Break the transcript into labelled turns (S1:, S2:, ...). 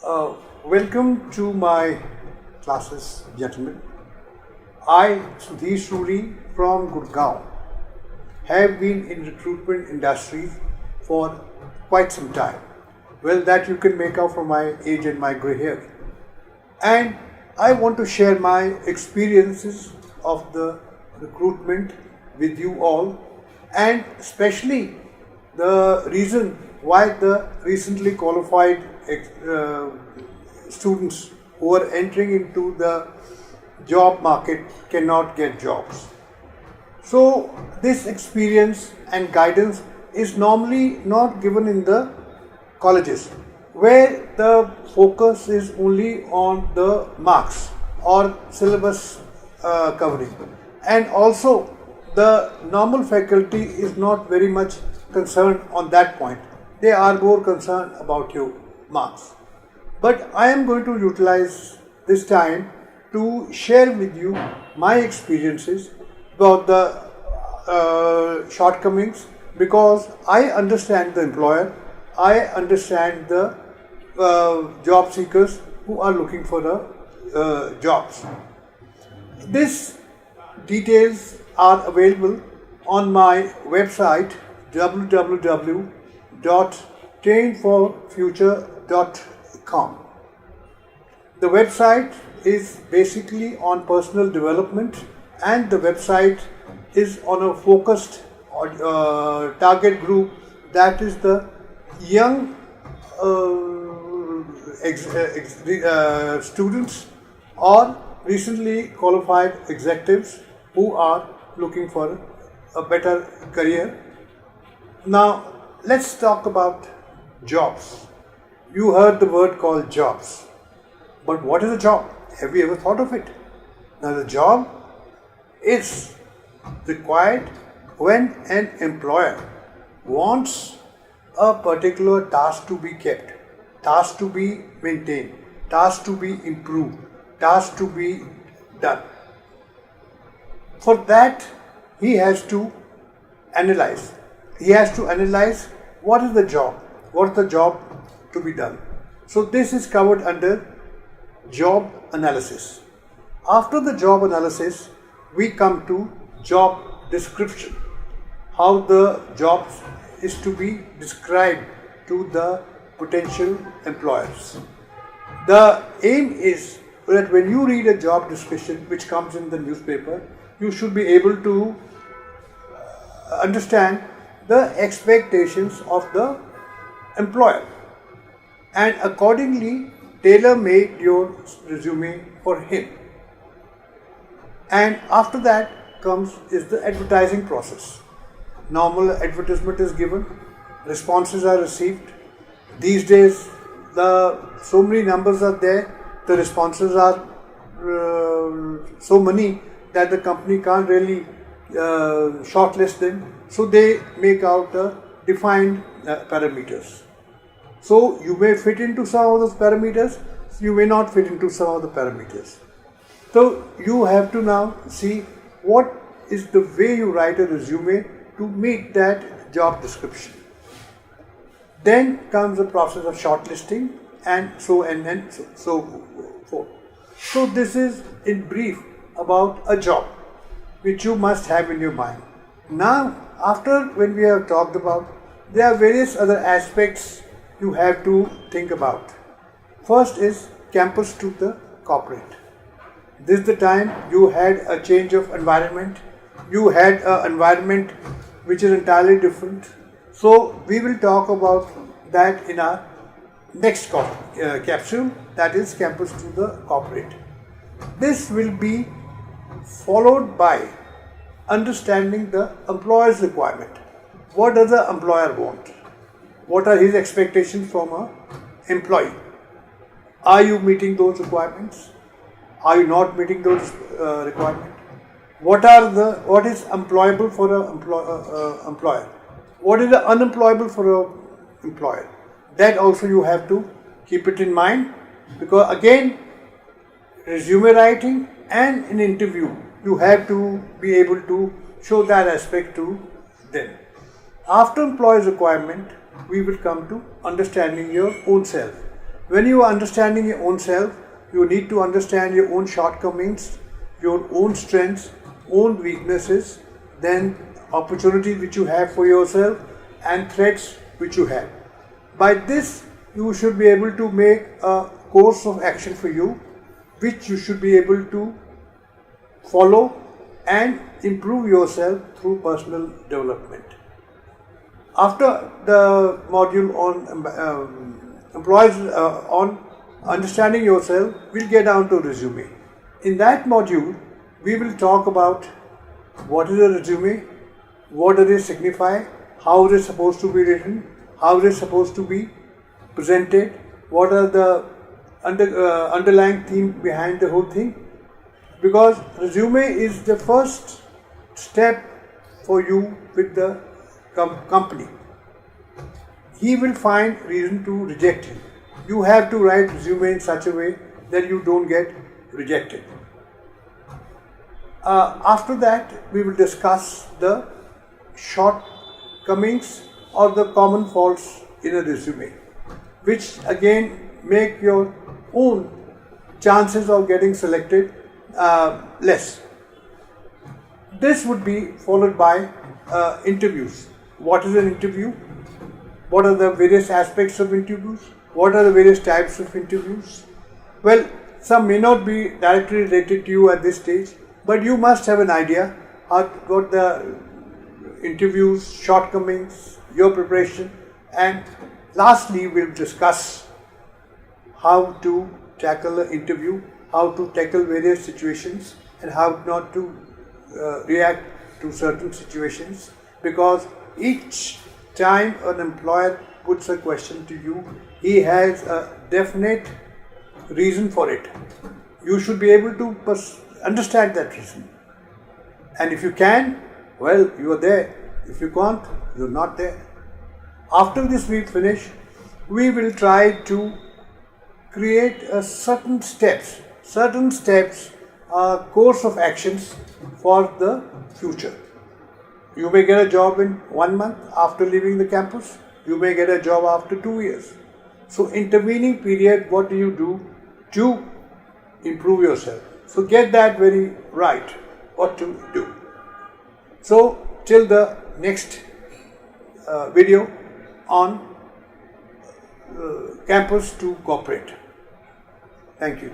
S1: Welcome to my classes, gentlemen. I, Sudhir Suri from Gurgaon, have been in recruitment industry for quite some time. Well, that you can make out from my age and my grey hair. And I want to share my experiences of the recruitment with you all, and especially the reason why the recently qualified students who are entering into the job market cannot get jobs. So, this experience and guidance is normally not given in the colleges, where the focus is only on the marks or syllabus covering, and also the normal faculty is not very much concerned on that point. They are more concerned about your marks. But I am going to utilize this time to share with you my experiences about the shortcomings, because I understand the employer, I understand the job seekers who are looking for the jobs. These details are available on my website www.trainforfuture.com. The website is basically on personal development, and the website is on a focused target group, that is the young students or recently qualified executives who are looking for a better career. Now, let's talk about jobs. You heard the word called jobs. But what is a job? Have you ever thought of it? Now, the job is required when an employer wants a particular task to be kept, task to be maintained, task to be improved, task to be done. For that, he has to analyze. He has to analyze what is the job to be done. So this is covered under job analysis. After the job analysis, we come to job description. How the job is to be described to the potential employers. The aim is that when you read a job description which comes in the newspaper, you should be able to understand the expectations of the employer, and accordingly tailor-made your resume for him. And after that comes is the advertising process. Normal advertisement is given, responses are received. These days so many numbers are there, the responses are so many that the company can't really shortlist them, so they make out defined parameters. So you may fit into some of those parameters, you may not fit into some of the parameters. So you have to now see what is the way you write a resume to meet that job description. Then comes the process of shortlisting, and so forth. So this is in brief about a job which you must have in your mind. Now, after when we have talked about, there are various other aspects you have to think about. First is campus to the corporate. This is the time you had a change of environment. You had an environment which is entirely different. So we will talk about that in our next capsule, that is campus to the corporate. This will be followed by understanding the employer's requirement. What does the employer want? What are his expectations from an employee? Are you meeting those requirements? Are you not meeting those requirements? What is employable for an employer? What is unemployable for an employer? That also you have to keep it in mind, because again, resume writing and in interview, you have to be able to show that aspect to them. After employer's requirement, we will come to understanding your own self. When you are understanding your own self, you need to understand your own shortcomings, your own strengths, own weaknesses, then opportunities which you have for yourself and threats which you have. By this, you should be able to make a course of action for you, which you should be able to follow and improve yourself through personal development. After the module on employees on understanding yourself, we'll get down to resume. In that module, we will talk about what is a resume, what does it signify, how it is supposed to be written, how it is supposed to be presented, what are the underlying theme behind the whole thing. Because resume is the first step for you with the company. He will find reason to reject you. You have to write resume in such a way that you don't get rejected. After that, we will discuss the shortcomings or the common faults in a resume, which again make your own chances of getting selected less. This would be followed by interviews. What is an interview? What are the various aspects of interviews? What are the various types of interviews? Well, some may not be directly related to you at this stage, but you must have an idea what the interviews, shortcomings, your preparation, and lastly we'll discuss how to tackle an interview, how to tackle various situations, and how not to react to certain situations, because each time an employer puts a question to you, he has a definite reason for it. You should be able to understand that reason. And if you can, well, you are there. If you can't, you're not there. After this we finish, we will try to create a certain steps, a course of actions for the future. You may get a job in 1 month after leaving the campus. You may get a job after 2 years. So intervening period, what do you do to improve yourself? So get that very right, what to do. So till the next video on campus to corporate. Thank you.